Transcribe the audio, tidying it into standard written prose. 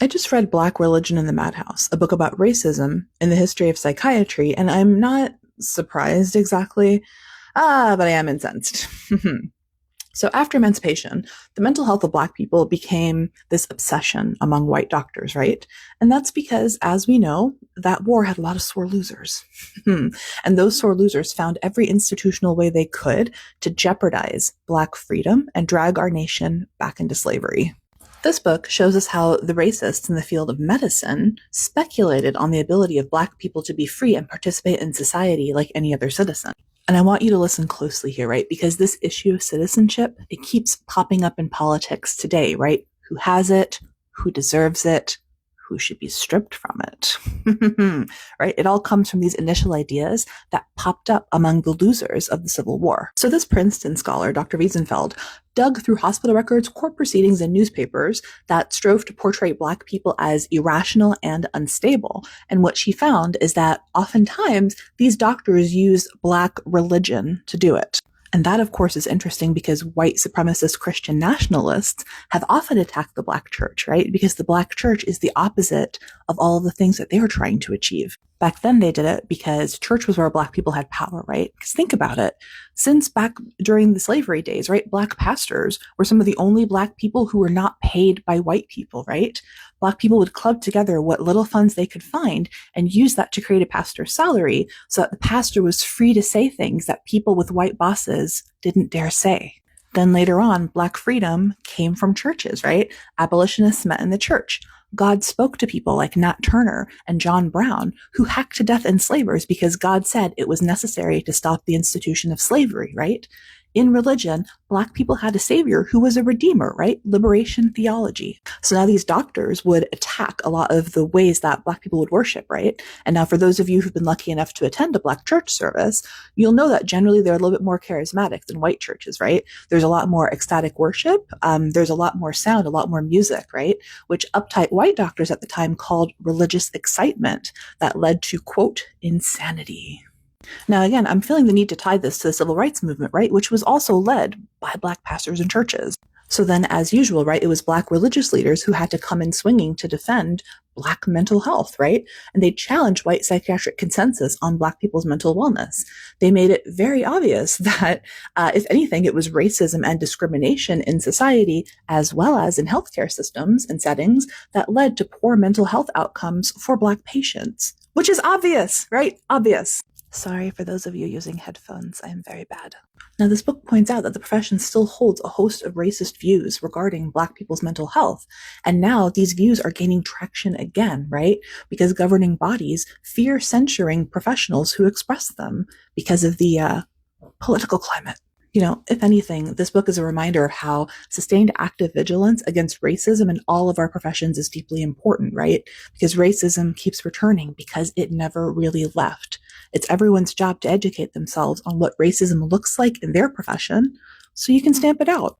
I just read Black Religion in the Madhouse, a book about racism in the history of psychiatry, and I'm not surprised exactly, but I am incensed. So after emancipation, the mental health of Black people became this obsession among white doctors, right? And that's because, as we know, that war had a lot of sore losers. And those sore losers found every institutional way they could to jeopardize Black freedom and drag our nation back into slavery. This book shows us how the racists in the field of medicine speculated on the ability of Black people to be free and participate in society like any other citizen. And I want you to listen closely here, right? Because this issue of citizenship, it keeps popping up in politics today, right? Who has it? Who deserves it? Who should be stripped from it? Right? It all comes from these initial ideas that popped up among the losers of the Civil War. So this Princeton scholar, Dr. Weisenfeld, dug through hospital records, court proceedings, and newspapers that strove to portray Black people as irrational and unstable. And what she found is that oftentimes these doctors use Black religion to do it. And that, of course, is interesting because white supremacist Christian nationalists have often attacked the Black church, right? Because the Black church is the opposite of all of the things that they were trying to achieve. Back then, they did it because church was where Black people had power, right? Because think about it. Since back during the slavery days, right, Black pastors were some of the only Black people who were not paid by white people, right? Black people would club together what little funds they could find and use that to create a pastor's salary so that the pastor was free to say things that people with white bosses didn't dare say. Then later on, Black freedom came from churches, right? Abolitionists met in the church. God spoke to people like Nat Turner and John Brown, who hacked to death enslavers because God said it was necessary to stop the institution of slavery, right? In religion, Black people had a savior who was a redeemer, right? Liberation theology. So now these doctors would attack a lot of the ways that Black people would worship, right? And now for those of you who've been lucky enough to attend a Black church service, you'll know that generally they're a little bit more charismatic than white churches, right? There's a lot more ecstatic worship. There's a lot more sound, a lot more music, right? Which uptight white doctors at the time called religious excitement that led to, quote, insanity. Now, again, I'm feeling the need to tie this to the civil rights movement, right, which was also led by Black pastors and churches. So then, as usual, right, it was Black religious leaders who had to come in swinging to defend Black mental health, right? And they challenged white psychiatric consensus on Black people's mental wellness. They made it very obvious that, if anything, it was racism and discrimination in society, as well as in healthcare systems and settings, that led to poor mental health outcomes for Black patients, which is obvious, right? Obvious. Sorry for those of you using headphones. I am very bad. Now, this book points out that the profession still holds a host of racist views regarding Black people's mental health. And now these views are gaining traction again, right? Because governing bodies fear censoring professionals who express them because of the political climate. You know, if anything, this book is a reminder of how sustained active vigilance against racism in all of our professions is deeply important, right? Because racism keeps returning because it never really left. It's everyone's job to educate themselves on what racism looks like in their profession so you can stamp it out.